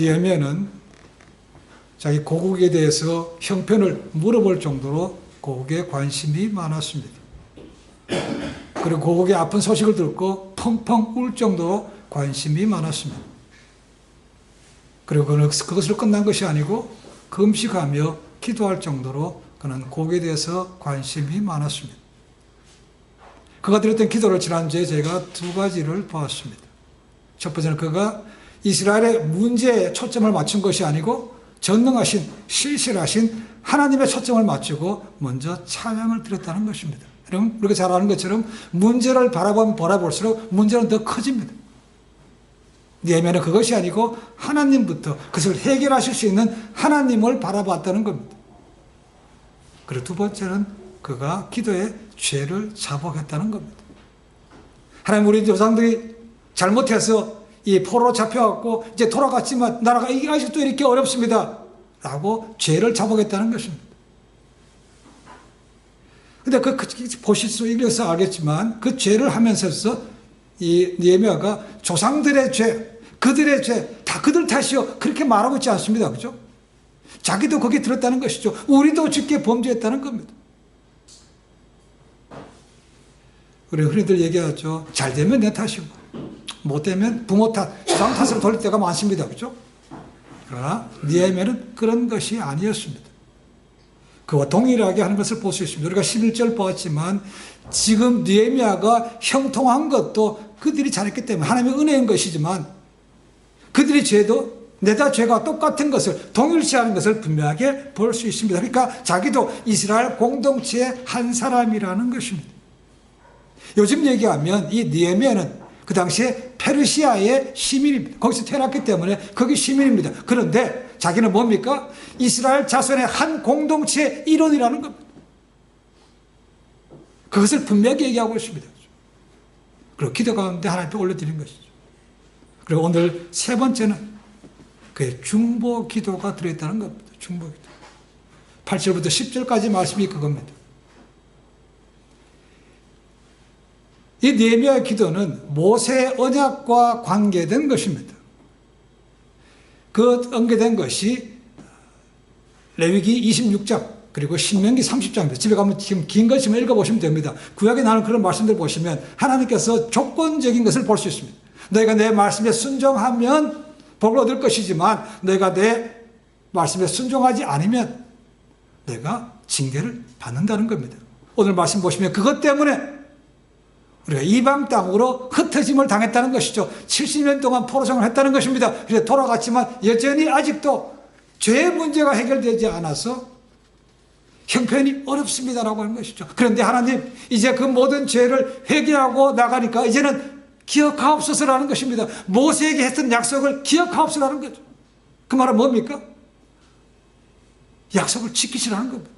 느헤미야는 자기 고국에 대해서 형편을 물어볼 정도로 고국에 관심이 많았습니다. 그리고 고국의 아픈 소식을 듣고 펑펑 울 정도로 관심이 많았습니다. 그리고 그것으로 끝난 것이 아니고 금식하며 기도할 정도로 그는 고국에 대해서 관심이 많았습니다. 그가 드렸던 기도를 지난주에 제가 두 가지를 보았습니다. 첫 번째는 그가 이스라엘의 문제에 초점을 맞춘 것이 아니고 전능하신, 신실하신 하나님의 초점을 맞추고 먼저 찬양을 드렸다는 것입니다. 여러분, 우리가 잘 아는 것처럼 문제를 바라볼수록 문제는 더 커집니다. 느헤미야는 그것이 아니고 하나님부터 그것을 해결하실 수 있는 하나님을 바라봤다는 겁니다. 그리고 두 번째는 그가 기도에 죄를 자복했다는 겁니다. 하나님, 우리 조상들이 잘못해서 이 포로로 잡혀갖고 이제 돌아갔지만 나라가 아직도 이렇게 어렵습니다 라고 죄를 자복했다는 것입니다. 근데 보실 수 있어서 알겠지만 그 죄를 하면서 이 느헤미야가 조상들의 죄, 그들의 죄, 다 그들 탓이요 그렇게 말하고 있지 않습니다. 그죠? 자기도 거기에 들었다는 것이죠. 우리도 죽게 범죄했다는 겁니다. 우리 흔히들 얘기하죠. 잘 되면 내 탓이고 못 되면 부모 탓, 조상 탓으로 돌릴 때가 많습니다. 그죠? 그러나 느헤미야는 그런 것이 아니었습니다. 그와 동일하게 하는 것을 볼 수 있습니다. 우리가 11절 보았지만 지금 느헤미야가 형통한 것도 그들이 잘했기 때문에 하나님의 은혜인 것이지만 그들의 죄도 내다 죄가 똑같은 것을 동일시하는 것을 분명하게 볼 수 있습니다. 그러니까 자기도 이스라엘 공동체의 한 사람이라는 것입니다. 요즘 얘기하면 이 느헤미야는 그 당시에 페르시아의 시민입니다. 거기서 태어났기 때문에 거기 시민입니다. 그런데 자기는 뭡니까? 이스라엘 자손의 한 공동체의 일원이라는 겁니다. 그것을 분명히 얘기하고 있습니다. 그리고 기도 가운데 하나님께 올려드린 것이죠. 그리고 오늘 세 번째는 그의 중보 기도가 들어있다는 겁니다. 중보 기도. 8절부터 10절까지 말씀이 그겁니다. 이 느헤미야의 기도는 모세의 언약과 관계된 것입니다. 그 언급된 것이 레위기 26장 그리고 신명기 30장입니다. 집에 가면 지금 긴 것이면 읽어보시면 됩니다. 구약에 나오는 그런 말씀들 보시면 하나님께서 조건적인 것을 볼 수 있습니다. 너희가 내 말씀에 순종하면 복을 얻을 것이지만 너희가 내 말씀에 순종하지 않으면 너희가 징계를 받는다는 겁니다. 오늘 말씀 보시면 그것 때문에 우리가 이방 땅으로 흩어짐을 당했다는 것이죠. 70년 동안 포로 생활을 했다는 것입니다. 그래서 돌아갔지만 여전히 아직도 죄의 문제가 해결되지 않아서 형편이 어렵습니다라고 하는 것이죠. 그런데 하나님 이제 그 모든 죄를 회개하고 나가니까 이제는 기억하옵소서라는 것입니다. 모세에게 했던 약속을 기억하옵소서라는 거죠. 그 말은 뭡니까? 약속을 지키시라는 겁니다.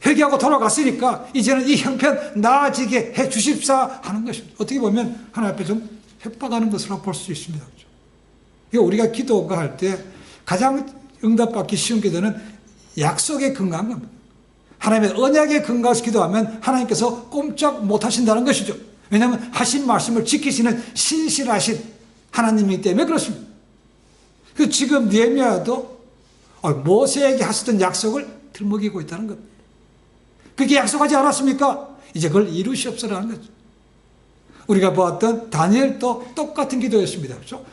회개하고 돌아갔으니까 이제는 이 형편 나아지게 해 주십사 하는 것입니다. 어떻게 보면 하나님 앞에 좀 협박하는 것으로 볼 수 있습니다. 그렇죠? 우리가 기도가 할 때 가장 응답받기 쉬운 기도는 약속에 근거한 겁니다. 하나님의 언약에 근거해서 기도하면 하나님께서 꼼짝 못하신다는 것이죠. 왜냐하면 하신 말씀을 지키시는 신실하신 하나님이기 때문에 그렇습니다. 그 지금 느헤미야도 모세에게 하셨던 약속을 들먹이고 있다는 겁니다. 그렇게 약속하지 않았습니까? 이제 그걸 이루시옵소서라는 거죠. 우리가 보았던 다니엘도 똑같은 기도였습니다. 그렇죠?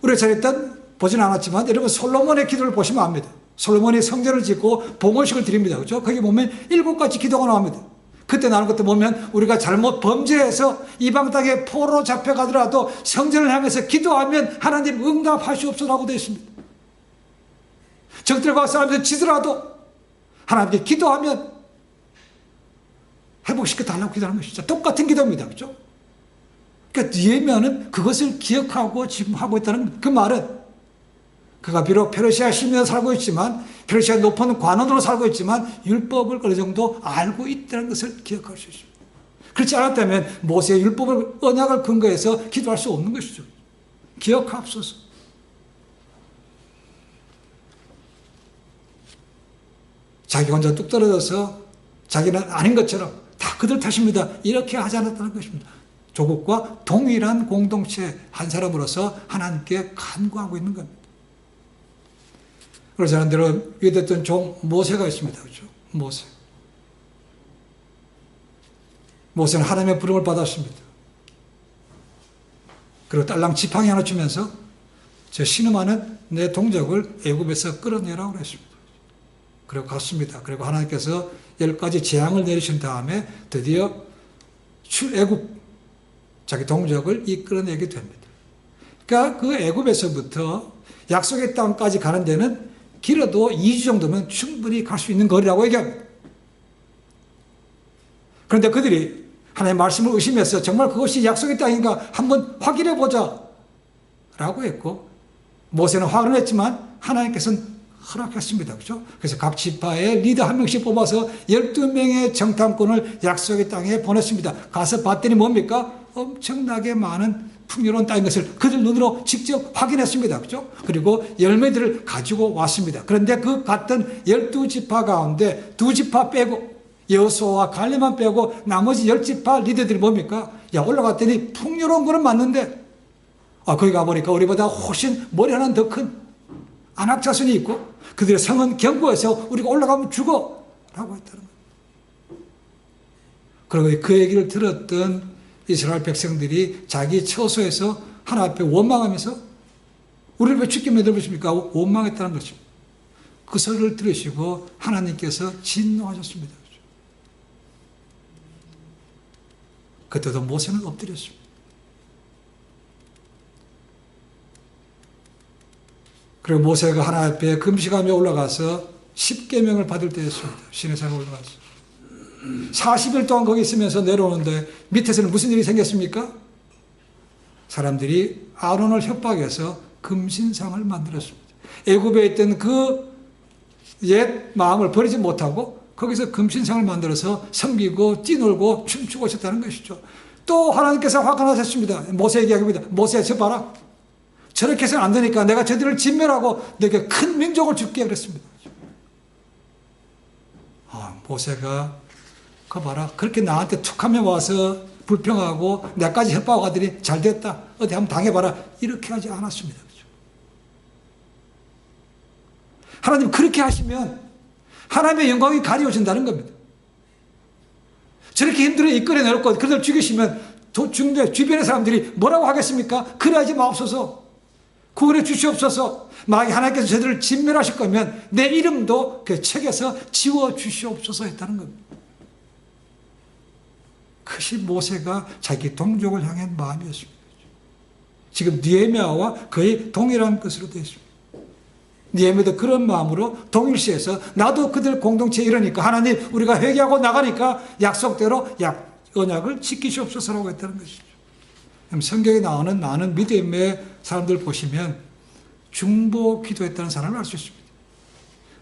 우리가 잘했던 보진 않았지만 여러분 솔로몬의 기도를 보시면 압니다. 솔로몬이 성전을 짓고 봉헌식을 드립니다. 그렇죠? 거기 보면 7가지 기도가 나옵니다. 그때 나오는 것도 보면 우리가 잘못 범죄해서 이방 땅에 포로로 잡혀가더라도 성전을 향해서 기도하면 하나님 응답하시옵소서라고 되어 있습니다. 적들과 싸우면서 지더라도 하나님께 기도하면 회복시켜 달라고 기도하는 것이죠. 똑같은 기도입니다. 그렇죠? 그러니까 느헤미야는 그것을 기억하고 지금 하고 있다는 그 말은 그가 비록 페르시아 시민으로 살고 있지만 페르시아 높은 관원으로 살고 있지만 율법을 어느 정도 알고 있다는 것을 기억할 수 있습니다. 그렇지 않았다면 모세의 율법을 언약을 근거해서 기도할 수 없는 것이죠. 기억하옵소서. 자기 혼자 뚝 떨어져서 자기는 아닌 것처럼 다 그들 탓입니다. 이렇게 하지 않았다는 것입니다. 조국과 동일한 공동체 한 사람으로서 하나님께 간구하고 있는 겁니다. 그래서 사람들은 위대했던 종 모세가 있습니다. 그렇죠? 모세는 하나님의 부름을 받았습니다. 그리고 딸랑 지팡이 하나 주면서 저 신음하는 내 동족을 애굽에서 끌어내라고 그랬습니다. 그리고 갔습니다. 그리고 하나님께서 10가지 재앙을 내리신 다음에 드디어 출애굽 자기 동족을 이끌어내게 됩니다. 그러니까 그 애굽에서부터 약속의 땅까지 가는 데는 길어도 2주 정도면 충분히 갈 수 있는 거리라고 얘기합니다. 그런데 그들이 하나님의 말씀을 의심해서 정말 그것이 약속의 땅인가 한번 확인해 보자 라고 했고, 모세는 화를 냈지만 하나님께서는 허락했습니다. 그렇죠? 그래서 각 지파의 리더 한 명씩 뽑아서 12명의 정탐꾼을 약속의 땅에 보냈습니다. 가서 봤더니 뭡니까? 엄청나게 많은 풍요로운 땅인 것을 그들 눈으로 직접 확인했습니다. 그렇죠? 그리고 열매들을 가지고 왔습니다. 그런데 그 갔던 12지파 가운데 2지파 빼고 여호수아와 갈렙만 빼고 나머지 10지파 리더들이 뭡니까? 야, 올라갔더니 풍요로운 거는 맞는데 거기 가보니까 우리보다 훨씬 머리 하나는 더 큰 안악자손이 있고 그들의 성은 견고해서 우리가 올라가면 죽어 라고 했다는 거예요. 그리고 그 얘기를 들었던 이스라엘 백성들이 자기 처소에서 하나님 앞에 원망하면서 우리를 왜 죽게 만들었습니까? 원망했다는 것입니다. 그 소리를 들으시고 하나님께서 진노하셨습니다. 그때도 모세는 엎드렸습니다. 그리고 모세가 하나님 앞에 금식하며 올라가서 10계명을 받을 때였습니다. 시내산에 올라가서 40일 동안 거기 있으면서 내려오는데 밑에서는 무슨 일이 생겼습니까? 사람들이 아론을 협박해서 금신상을 만들었습니다. 애굽에 있던 그 옛 마음을 버리지 못하고 거기서 금신상을 만들어서 섬기고 뛰놀고 춤추고 있었다는 것이죠. 또 하나님께서 화가 나셨습니다. 모세에게 이야기합니다. 모세, 저 봐라. 저렇게 해서는 안 되니까 내가 저들을 진멸하고 내게 큰 민족을 줄게 그랬습니다. 모세가 그 봐라. 그렇게 나한테 툭하면 와서 불평하고 내까지 협박하더니 잘 됐다. 어디 한번 당해봐라. 이렇게 하지 않았습니다. 하나님 그렇게 하시면 하나님의 영광이 가려진다는 겁니다. 저렇게 힘들어 이끌어내놓고 그들 죽이시면 주변의 사람들이 뭐라고 하겠습니까? 그러하지 마옵소서. 구원해 주시옵소서. 만약에 하나님께서 저들을 진멸하실 거면 내 이름도 그 책에서 지워 주시옵소서 했다는 겁니다. 그것이 모세가 자기 동족을 향한 마음이었습니다. 지금 느헤미야와 거의 동일한 것으로 되어 있습니다. 느헤미야도 그런 마음으로 동일시해서 나도 그들 공동체에 이러니까 하나님 우리가 회개하고 나가니까 약속대로 언약을 지키시옵소서라고 했다는 것이죠. 성경에 나오는 많은 믿음의 사람들 보시면 중보 기도했다는 사람을 알 수 있습니다.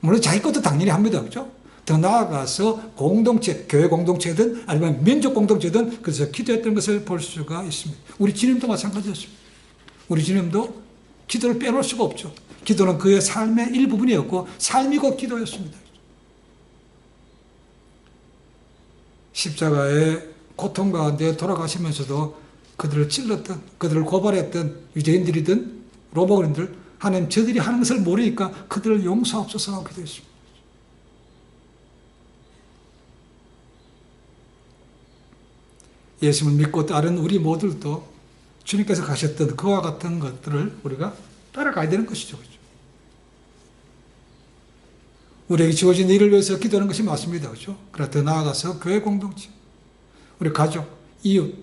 물론 자기 것도 당연히 합니다. 그렇죠? 더 나아가서 공동체, 교회 공동체든 아니면 민족 공동체든 그래서 기도했던 것을 볼 수가 있습니다. 우리 주님도 마찬가지였습니다. 우리 주님도 기도를 빼놓을 수가 없죠. 기도는 그의 삶의 일부분이었고 삶이 곧 기도였습니다. 십자가의 고통 가운데 돌아가시면서도 그들을 찔렀던, 그들을 고발했던 유대인들이든 로마인들 하나님 저들이 하는 것을 모르니까 그들을 용서하옵소서라고 기도했습니다. 예수님을 믿고 따른 우리 모두도 주님께서 가셨던 그와 같은 것들을 우리가 따라가야 되는 것이죠. 그렇죠? 우리에게 주어진 일을 위해서 기도하는 것이 맞습니다. 그렇죠? 그러나 더 나아가서 교회 공동체, 우리 가족, 이웃,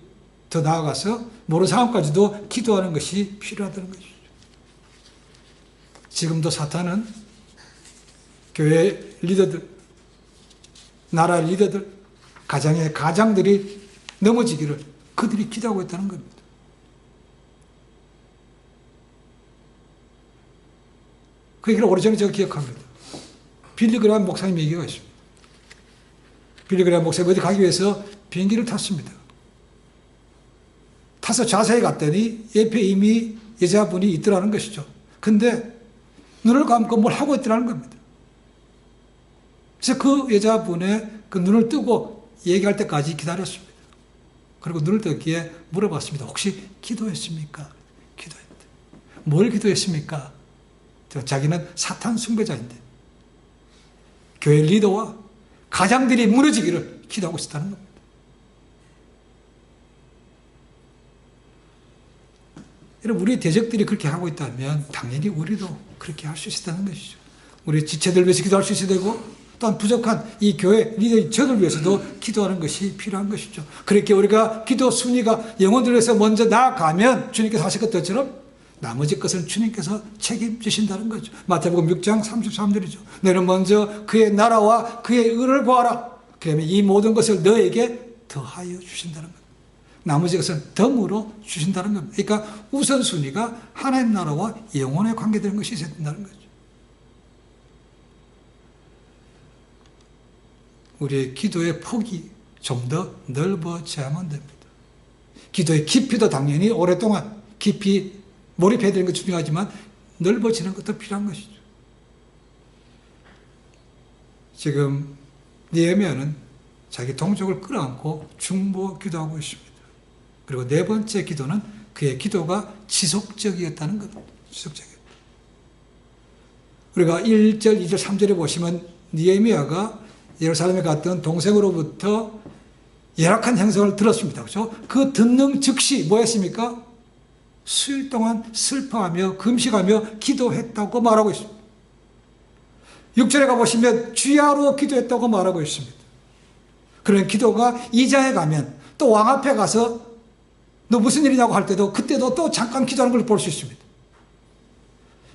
더 나아가서 모르는 상황까지도 기도하는 것이 필요하다는 것이죠. 지금도 사탄은 교회 리더들, 나라 리더들, 가정의 가장들이 넘어지기를 그들이 기도하고 있다는 겁니다. 그 얘기를 오래전에 제가 기억합니다. 빌리그레함 목사님 얘기가 있습니다. 빌리그레함 목사님이 어디 가기 위해서 비행기를 탔습니다. 타서 자세히 갔더니 옆에 이미 여자분이 있더라는 것이죠. 근데 눈을 감고 뭘 하고 있더라는 겁니다. 그래서 그 여자분의 그 눈을 뜨고 얘기할 때까지 기다렸습니다. 그리고 눈을 뜨기에 물어봤습니다. 혹시 기도했습니까? 기도했대. 뭘 기도했습니까? 자기는 사탄 숭배자인데 교회 리더와 가장들이 무너지기를 기도하고 있었다는 겁니다. 여러분, 우리 대적들이 그렇게 하고 있다면 당연히 우리도 그렇게 할 수 있다는 것이죠. 우리 지체들 위해서 기도할 수 있어야 되고, 또한 부족한 이 교회 리더 저들 위해서도 기도하는 것이 필요한 것이죠. 그렇게 우리가 기도 순위가 영혼들 위해서 먼저 나아가면 주님께서 하실 것처럼 나머지 것은 주님께서 책임지신다는 거죠. 마태복음 6장 33절이죠. 너는 먼저 그의 나라와 그의 의를 구하라. 그러면 이 모든 것을 너에게 더하여 주신다는 거예요. 나머지 것은 덤으로 주신다는 겁니다. 그러니까 우선순위가 하나님 나라와 영혼에 관계되는 것이 있어야 된다는 거죠. 우리의 기도의 폭이 좀 더 넓어져야만 됩니다. 기도의 깊이도 당연히 오랫동안 깊이 몰입해야 되는 것도 중요하지만 넓어지는 것도 필요한 것이죠. 지금 느헤미야는 자기 동족을 끌어안고 중보 기도하고 있습니다. 그리고 네 번째 기도는 그의 기도가 지속적이었다는 겁니다. 지속적이었다. 우리가 1절, 2절, 3절에 보시면 느헤미야가 예루살렘에 갔던 동생으로부터 열악한 행성을 들었습니다. 그렇죠? 그 듣는 즉시 뭐 했습니까? 수일 동안 슬퍼하며 금식하며 기도했다고 말하고 있습니다. 6절에 가보시면 주야로 기도했다고 말하고 있습니다. 그런 기도가 이장에 가면 또 왕 앞에 가서 너 무슨 일이냐고 할 때도 그때도 또 잠깐 기도하는 걸 볼 수 있습니다.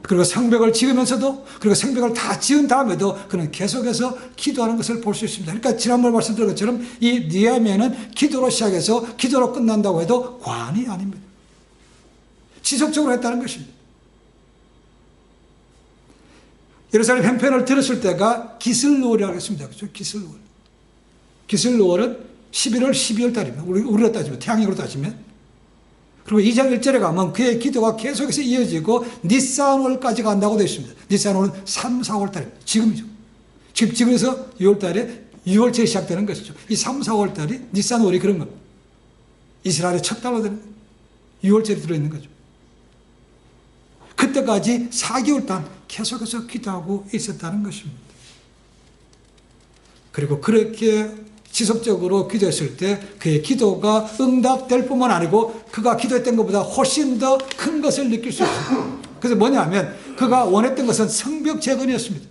그리고 성벽을 지으면서도, 그리고 성벽을 다 지은 다음에도 그는 계속해서 기도하는 것을 볼 수 있습니다. 그러니까 지난번 말씀드린 것처럼 이 느헤미야는 기도로 시작해서 기도로 끝난다고 해도 과언이 아닙니다. 지속적으로 했다는 것입니다. 예루살렘 편편을 들었을 때가 기슬루월이라고 했습니다. 그렇죠? 기슬루월. 기슬루월은 11월, 12월 달입니다. 우리로 따지면, 태양력으로 따지면. 그리고 2장 1절에 가면 그의 기도가 계속해서 이어지고 니산월까지 간다고 되어 있습니다. 니산월은 3, 4월 달입니다. 지금이죠. 지금에서 6월 달에 6월절이 시작되는 것이죠. 이 3, 4월 달이 니산월이 그런 겁니다. 이스라엘의 첫 달로 되는 6월절이 들어있는 거죠. 그때까지 4개월 동안 계속해서 기도하고 있었다는 것입니다. 그리고 그렇게 지속적으로 기도했을 때 그의 기도가 응답될 뿐만 아니고 그가 기도했던 것보다 훨씬 더 큰 것을 느낄 수 있습니다. 그래서 뭐냐면 그가 원했던 것은 성벽 재건이었습니다.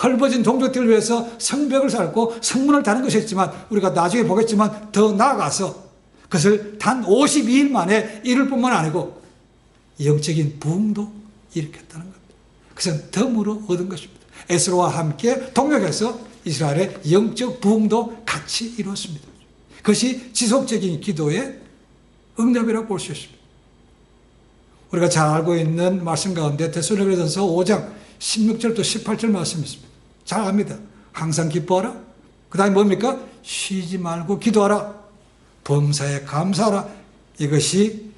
헐벗은 동족들을 위해서 성벽을 쌓고 성문을 다는 것이었지만 우리가 나중에 보겠지만 더 나아가서 그것을 단 52일 만에 이룰 뿐만 아니고 영적인 부흥도 일으켰다는 겁니다. 그것은 덤으로 얻은 것입니다. 에스라와 함께 동역해서 이스라엘의 영적 부흥도 같이 이루었습니다. 그것이 지속적인 기도의 응답이라고 볼 수 있습니다. 우리가 잘 알고 있는 말씀 가운데 데살로니가전서 5장 16절부터 18절 말씀이 있습니다. 잘 압니다. 항상 기뻐하라. 그 다음에 뭡니까? 쉬지 말고 기도하라. 범사에 감사하라. 이것이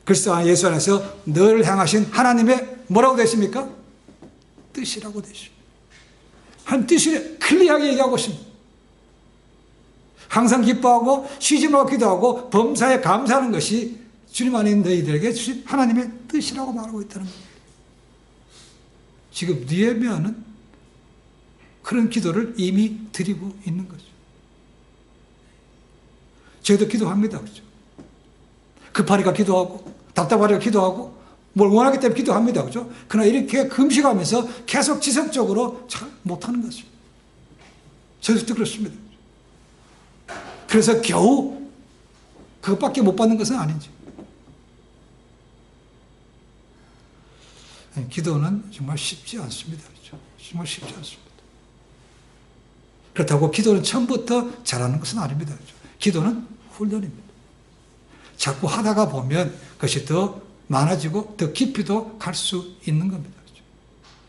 그리스도 안에 예수 안에서 너를 향하신 하나님의 뭐라고 되십니까? 뜻이라고 되십니다. 한 뜻을 클리어하게 얘기하고 있습니다. 항상 기뻐하고 쉬지 말고 기도하고 범사에 감사하는 것이 주님 안에 있는 너희들에게 주신 하나님의 뜻이라고 말하고 있다는 겁니다. 지금 느헤미야는 그런 기도를 이미 드리고 있는 거죠. 저희도 기도합니다. 그렇죠? 급하니까 기도하고 답답하니까 기도하고 뭘 원하기 때문에 기도합니다. 그죠? 그러나 이렇게 금식하면서 계속 지속적으로 잘 못하는 것입니다. 저도 그렇습니다. 그래서 겨우 그것밖에 못 받는 것은 아닌지. 기도는 정말 쉽지 않습니다. 그렇죠? 정말 쉽지 않습니다. 그렇다고 기도는 처음부터 잘하는 것은 아닙니다. 그렇죠? 기도는 훈련입니다. 자꾸 하다가 보면 그것이 더 많아지고 더 깊이도 갈 수 있는 겁니다. 그렇죠?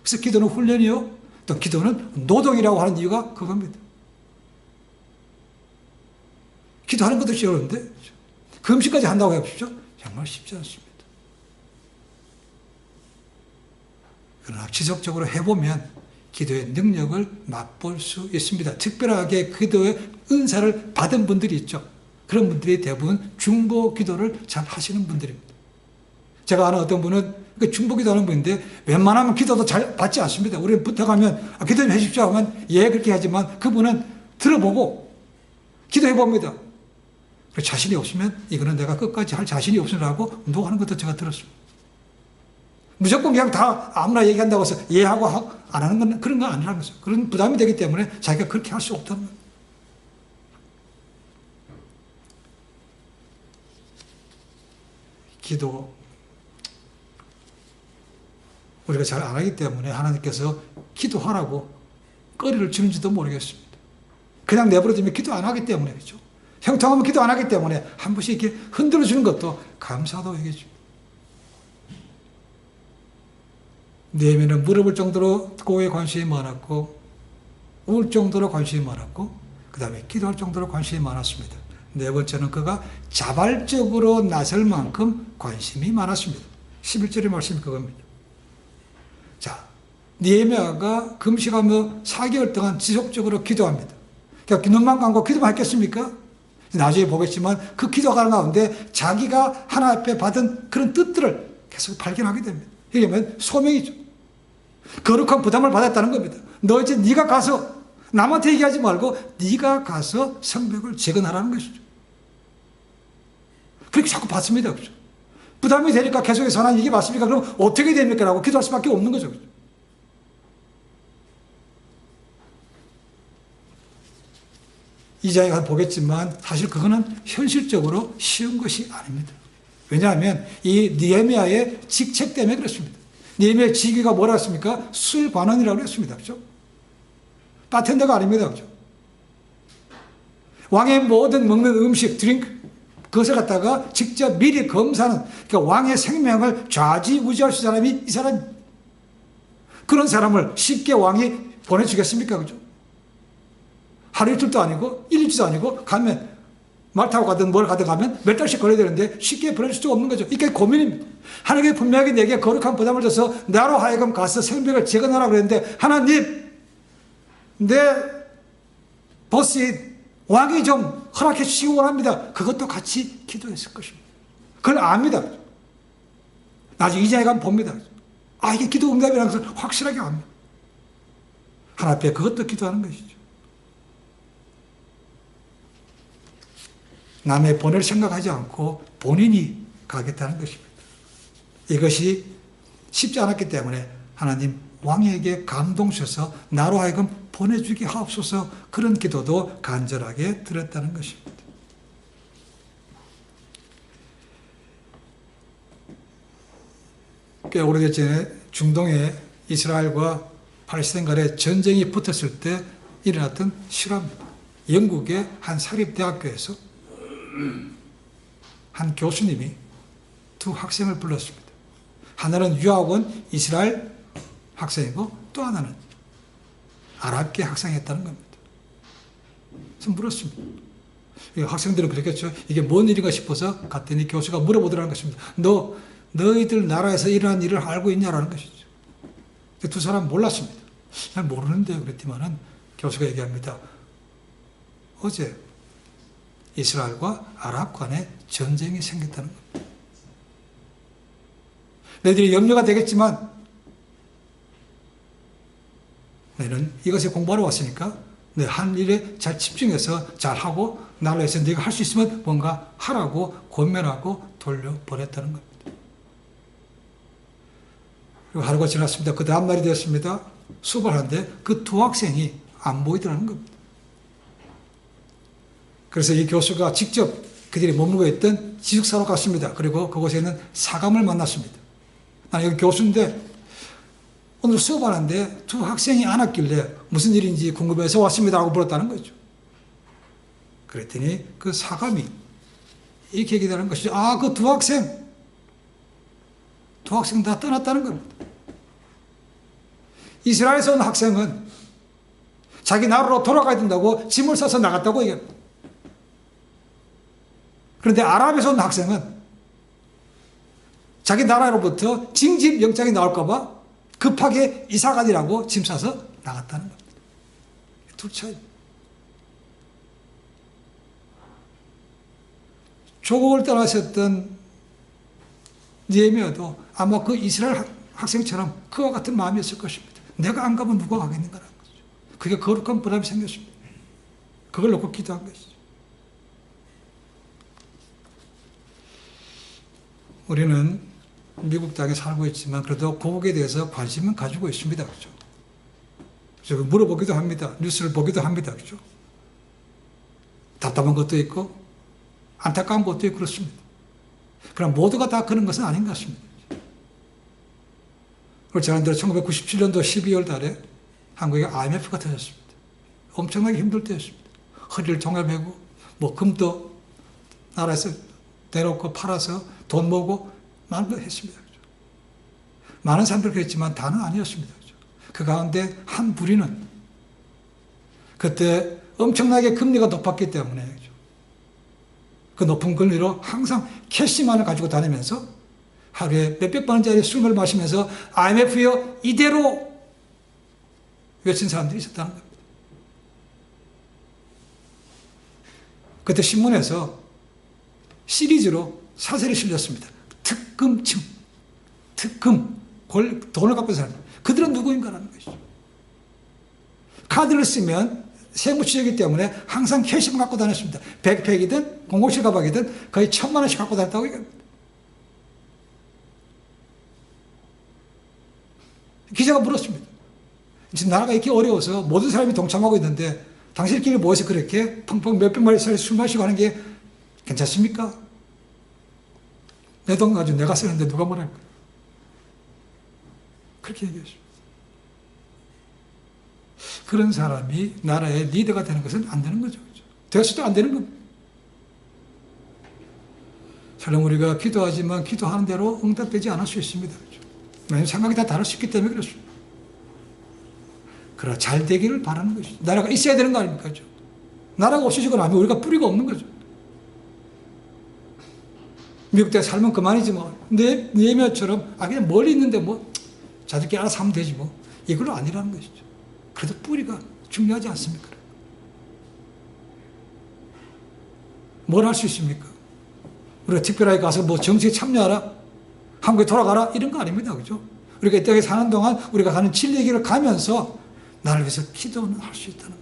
그래서 기도는 훈련이요. 또 기도는 노동이라고 하는 이유가 그겁니다. 기도하는 것도 어려운데 그렇죠? 금식까지 한다고 해보십시오. 정말 쉽지 않습니다. 그러나 지속적으로 해보면 기도의 능력을 맛볼 수 있습니다. 특별하게 기도의 은사를 받은 분들이 있죠. 그런 분들이 대부분 중보 기도를 잘 하시는 분들입니다. 제가 아는 어떤 분은 중보 기도하는 분인데 웬만하면 기도도 잘 받지 않습니다. 우리는 부탁하면 기도 좀 해주십시오 하면 예 그렇게 하지만 그분은 들어보고 기도해 봅니다. 자신이 없으면 이거는 내가 끝까지 할 자신이 없으라고 운동하는 것도 제가 들었습니다. 무조건 그냥 다 아무나 얘기한다고 해서 예하고 안 하는 건 그런 건 아니라는 거죠. 그런 부담이 되기 때문에 자기가 그렇게 할 수 없다는 거예요. 기도 우리가 잘 안 하기 때문에 하나님께서 기도하라고 거리를 주는지도 모르겠습니다. 그냥 내버려두면 기도 안 하기 때문에 그렇죠. 형통하면 기도 안 하기 때문에 한 번씩 이렇게 흔들어 주는 것도 감사도 얘기죠. 느헤미야는 물어볼 정도로 고에 관심이 많았고 울 정도로 관심이 많았고 그 다음에 기도할 정도로 관심이 많았습니다. 네 번째는 그가 자발적으로 나설 만큼 관심이 많았습니다. 11절의 말씀이 그겁니다. 자, 느헤미야가 금식하며 4개월 동안 지속적으로 기도합니다. 그러니까 눈만 감고 기도만 했겠습니까? 나중에 보겠지만 그 기도가 가운데 자기가 하나님 앞에 받은 그런 뜻들을 계속 발견하게 됩니다. 이게 뭐냐면 소명이죠. 거룩한 부담을 받았다는 겁니다. 너 이제 네가 가서 남한테 얘기하지 말고 네가 가서 성벽을 재건하라는 것이죠. 그렇게 자꾸 받습니다. 그렇죠? 부담이 되니까 계속해서 하나님 이게 맞습니까? 그럼 어떻게 됩니까? 라고 기도할 수밖에 없는 거죠. 그렇죠? 이 장에 가서 보겠지만 사실 그거는 현실적으로 쉬운 것이 아닙니다. 왜냐하면 이 느헤미야의 직책 때문에 그렇습니다. 느헤미야의 직위가 뭐라 했습니까? 술관원이라고 했습니다. 그렇죠? 바텐더가 아닙니다. 그렇죠? 왕의 모든 먹는 음식, 드링크 그것을 갖다가 직접 미리 검사하는 그러니까 왕의 생명을 좌지우지할 수 있는 사람이 이 사람 그런 사람을 쉽게 왕이 보내주겠습니까? 그죠? 하루 이틀도 아니고 일주일도 아니고 가면 말 타고 가든 뭘 가든 가면 몇 달씩 걸려야 되는데 쉽게 보내줄 수가 없는 거죠. 이게 고민입니다. 하나님이 분명히 내게 거룩한 부담을 줘서 나로 하여금 가서 성벽을 재건하라고 그랬는데 하나님 내 보스인 왕이 좀 허락해 주시기 원합니다. 그것도 같이 기도했을 것입니다. 그걸 압니다. 나중에 이자에 가면 봅니다. 아 이게 기도 응답이라는 것을 확실하게 압니다. 하나님 앞에 그것도 기도하는 것이죠. 남의 본을 생각하지 않고 본인이 가겠다는 것입니다. 이것이 쉽지 않았기 때문에 하나님 왕에게 감동 주셔서 나로 하여금 보내주게 하옵소서 그런 기도도 간절하게 드렸다는 것입니다. 꽤 오래전 전에 중동에 이스라엘과 팔레스타인 간에 전쟁이 붙었을 때 일어났던 실화입니다. 영국의 한 사립대학교에서 한 교수님이 두 학생을 불렀습니다. 하나는 유학원 이스라엘 학생이고 또 하나는 아랍계 학생이었다는 겁니다. 그래서 물었습니다. 학생들은 그랬겠죠. 이게 뭔 일인가 싶어서 갔더니 교수가 물어보더라는 것입니다. 너희들 나라에서 일어난 일을 알고 있냐라는 것이죠. 두 사람 몰랐습니다. 난 모르는데 그랬지만은 교수가 얘기합니다. 어제 이스라엘과 아랍 간에 전쟁이 생겼다는 겁니다. 너희들이 염려가 되겠지만 너희는 이것에 공부하러 왔으니까 너 한 일에 잘 집중해서 잘하고 나를 위해서 네가 할 수 있으면 뭔가 하라고 권면하고 돌려보냈다는 겁니다. 그리고 하루가 지났습니다. 그 다음 날이 되었습니다. 수업을 하는데 그 두 학생이 안 보이더라는 겁니다. 그래서 이 교수가 직접 그들이 머물고 있던 기숙사로 갔습니다. 그리고 그곳에 있는 사감을 만났습니다. 나는 여기 교수인데 오늘 수업하는데 두 학생이 안 왔길래 무슨 일인지 궁금해서 왔습니다 하고 물었다는 거죠. 그랬더니 그 사감이 이렇게 얘기하는 것이죠. 아, 그 두 학생 다 떠났다는 겁니다. 이스라엘에서 온 학생은 자기 나라로 돌아가야 된다고 짐을 싸서 나갔다고 얘기합니다. 그런데 아랍에서 온 학생은 자기 나라로부터 징집 영장이 나올까봐 급하게 이사 가니라고 짐 싸서 나갔다는 겁니다. 둘 차이. 조국을 떠나셨던 느헤미야도 아마 그 이스라엘 학생처럼 그와 같은 마음이었을 것입니다. 내가 안 가면 누가 가겠는가라는 거죠. 그게 거룩한 부담이 생겼습니다. 그걸 놓고 기도한 것이죠. 우리는 미국 땅에 살고 있지만 그래도 고국에 대해서 관심은 가지고 있습니다. 그렇죠? 그래서 물어보기도 합니다. 뉴스를 보기도 합니다. 그렇죠? 답답한 것도 있고 안타까운 것도 있고 그렇습니다. 그럼 모두가 다 그런 것은 아닌 것 같습니다. 그리고 지난달 1997년도 12월 달에 한국에 IMF가 터졌습니다. 엄청나게 힘들 때였습니다. 허리를 종합하고 뭐 금도 나라에서 내놓고 팔아서 돈 모으고 많은 걸 했습니다. 그렇죠? 많은 사람들 그랬지만 다는 아니었습니다. 그렇죠? 그 가운데 한 부리는 그때 엄청나게 금리가 높았기 때문에 그렇죠? 그 높은 금리로 항상 캐시만을 가지고 다니면서 하루에 몇백 번짜리 술을 마시면서 IMF요 이대로 외친 사람들이 있었다는 겁니다. 그때 신문에서 시리즈로 사설이 실렸습니다. 특금층, 돈을 갖고 있는 사람. 그들은 누구인가라는 것이죠. 카드를 쓰면 세무치이기 때문에 항상 캐시만 갖고 다녔습니다. 백팩이든 공공실 가방이든 거의 1,000만 원씩 갖고 다녔다고 얘기합니다. 기자가 물었습니다. 지금 나라가 이렇게 어려워서 모든 사람이 동참하고 있는데 당신끼리 모여서 그렇게 펑펑 몇백 마리씩 술 마시고 하는 게 괜찮습니까? 내 돈 가지고 내가 쓰는데 누가 뭐랄까? 그렇게 얘기했습니다. 그런 사람이 나라의 리더가 되는 것은 안 되는 거죠. 되어서도 안 되는 겁니다. 설령 우리가 기도하지만 기도하는 대로 응답되지 않을 수 있습니다. 왜냐하면 생각이 다 다를 수 있기 때문에 그렇습니다. 그러나 잘 되기를 바라는 것이죠. 나라가 있어야 되는 거 아닙니까? 나라가 없어지고 나면 우리가 뿌리가 없는 거죠. 미국 때 살면 그만이지 뭐. 느헤미야처럼 그냥 멀리 있는데 뭐 자들끼리 알아서 하면 되지 뭐. 이걸로 아니라는 것이죠. 그래도 뿌리가 중요하지 않습니까? 뭘 할 수 있습니까? 우리가 특별하게 가서 뭐 정치에 참여하라, 한국에 돌아가라 이런 거 아닙니다. 그죠? 우리가 이 땅에 사는 동안 우리가 가는 진리의 길을 가면서 나를 위해서 기도는 할 수 있다는 거예요.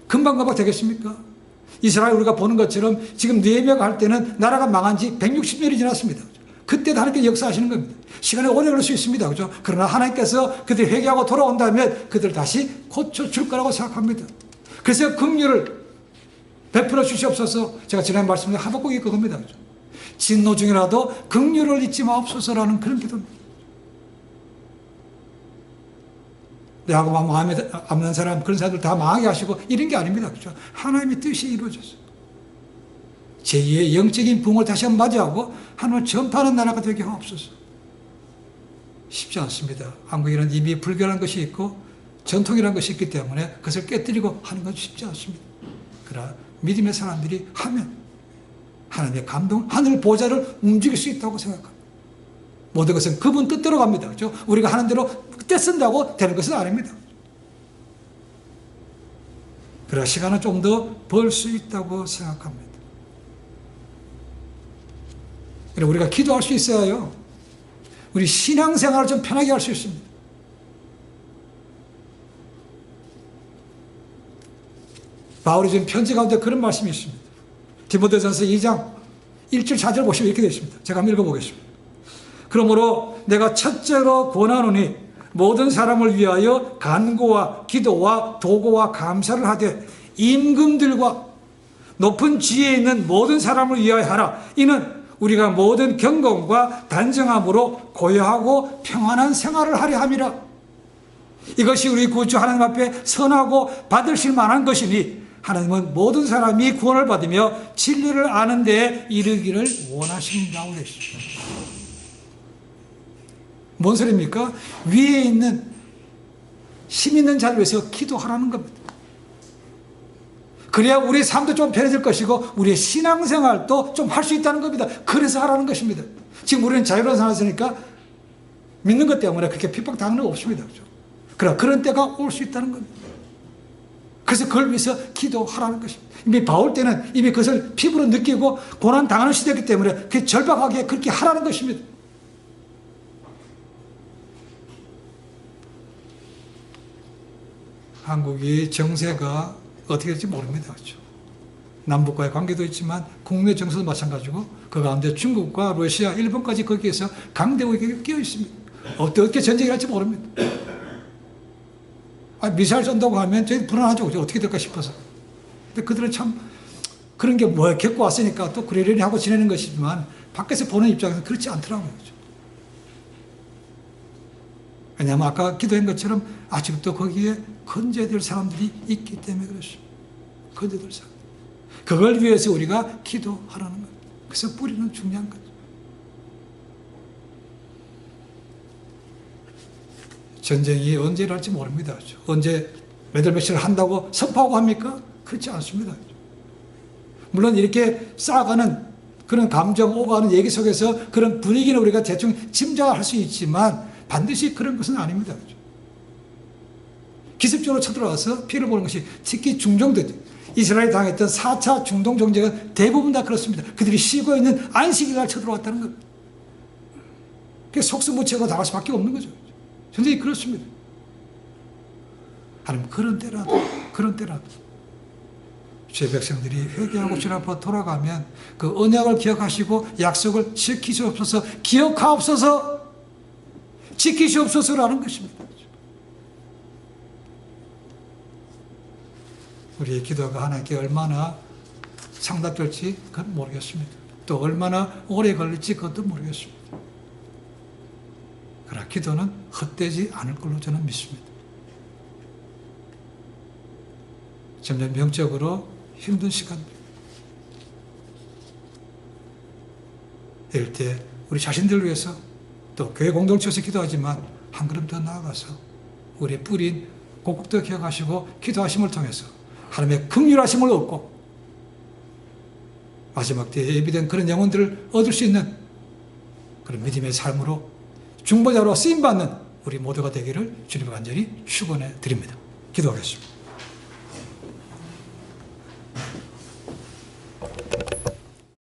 금방금방 되겠습니까? 이스라엘 우리가 보는 것처럼 지금 느헤미야가 할 때는 나라가 망한 지 160년이 지났습니다. 그때도 하나님께 역사하시는 겁니다. 시간이 오래 걸릴 수 있습니다. 그죠? 그러나 하나님께서 그들이 회개하고 돌아온다면 그들 다시 고쳐줄 거라고 생각합니다. 그래서 긍휼을 베풀어 주시옵소서. 제가 지난해 말씀드린 하박국이 그겁니다. 그죠? 진노 중이라도 긍휼을 잊지 마옵소서라는 그런 기도입니다. 내하고 마음에 없는 사람, 그런 사람들 다 망하게 하시고 이런 게 아닙니다. 그죠? 하나님의 뜻이 이루어졌어요. 제2의 영적인 붕을 다시 한번 맞이하고 하나님을 전파하는 나라가 되게 하옵소서. 쉽지 않습니다. 한국에는 이미 불교라는 것이 있고 전통이라는 것이 있기 때문에 그것을 깨뜨리고 하는 건 쉽지 않습니다. 그러나 믿음의 사람들이 하면 하나님의 감동, 하늘 보좌를 움직일 수 있다고 생각합니다. 모든 것은 그분 뜻대로 갑니다. 그렇죠? 우리가 하는 대로 때 쓴다고 되는 것은 아닙니다. 그러나 시간은 좀 더 벌 수 있다고 생각합니다. 우리가 기도할 수 있어야요. 우리 신앙생활을 좀 편하게 할 수 있습니다. 바울이 지금 편지 가운데 그런 말씀이 있습니다. 디모데전서 2장 1절 4절 보시면 이렇게 되어 있습니다. 제가 한번 읽어보겠습니다. 그러므로 내가 첫째로 권하노니 모든 사람을 위하여 간구와 기도와 도구와 감사를 하되 임금들과 높은 지혜에 있는 모든 사람을 위하여 하라. 이는 우리가 모든 경건과 단정함으로 고요하고 평안한 생활을 하려 함이라. 이것이 우리 구주 하나님 앞에 선하고 받으실 만한 것이니 하나님은 모든 사람이 구원을 받으며 진리를 아는 데에 이르기를 원하신다고 그랬습니다. 뭔 소리입니까? 위에 있는 힘 있는 자를 위해서 기도하라는 겁니다. 그래야 우리의 삶도 좀 편해질 것이고 우리의 신앙생활도 좀 할 수 있다는 겁니다. 그래서 하라는 것입니다. 지금 우리는 자유로운 살았으니까 믿는 것 때문에 그렇게 핍박당하는 거 없습니다. 그렇죠? 그러나 그런 때가 올 수 있다는 겁니다. 그래서 그걸 위해서 기도하라는 것입니다. 이미 바울 때는 이미 그것을 피부로 느끼고 고난 당하는 시대이기 때문에 그 절박하게 그렇게 하라는 것입니다. 한국이 정세가 어떻게 될지 모릅니다. 그렇죠? 남북과의 관계도 있지만 국내 정세도 마찬가지고 그 가운데 중국과 러시아, 일본까지 거기에서 강대국이 끼어 있습니다. 어떻게 전쟁이 할지 모릅니다. 미사일 쏜다고 하면 저희 불안하죠. 어떻게 될까 싶어서. 근데 그들은 참 그런 게 뭐 겪고 왔으니까 또 그러려니 하고 지내는 것이지만 밖에서 보는 입장에서는 그렇지 않더라고요. 왜냐하면 아까 기도한 것처럼 아직도 거기에 건져야 사람들이 있기 때문에 그렇습니다. 건져야 사람. 그걸 위해서 우리가 기도하라는 거예요. 그래서 뿌리는 중요한 거죠. 전쟁이 언제 일어날지 모릅니다. 언제 몇월 며칠을 한다고 선포하고 합니까? 그렇지 않습니다. 물론 이렇게 쌓아가는 그런 감정 오가는 얘기 속에서 그런 분위기는 우리가 대충 짐작할 수 있지만 반드시 그런 것은 아닙니다. 기습적으로 쳐들어와서 피해를 보는 것이 특히 중동들, 이스라엘이 당했던 4차 중동 정제가 대부분 다 그렇습니다. 그들이 쉬고 있는 안식일날 쳐들어왔다는 겁니다. 그래서 속수무책으로 당할 수밖에 없는 거죠. 전쟁이 그렇습니다. 하나님 그런 때라도 제 백성들이 회개하고 주님 앞으로 돌아가면 그 언약을 기억하시고 약속을 지키시옵소서, 기억하옵소서, 지키시옵소서라는 것입니다. 우리의 기도가 하나님께 얼마나 상답될지 그건 모르겠습니다. 또 얼마나 오래 걸릴지 그것도 모르겠습니다. 그러나 기도는 헛되지 않을 걸로 저는 믿습니다. 점점 영적으로 힘든 시간, 이럴 때 우리 자신들을 위해서 또 교회 공동체에서 기도하지만 한 걸음 더 나아가서 우리의 뿌린 곡국도 기억하시고 기도하심을 통해서 하나님의 긍휼하심을 얻고 마지막 때에 예비된 그런 영혼들을 얻을 수 있는 그런 믿음의 삶으로 중보자로 쓰임받는 우리 모두가 되기를 주님의 간절히 축원해 드립니다. 기도하겠습니다.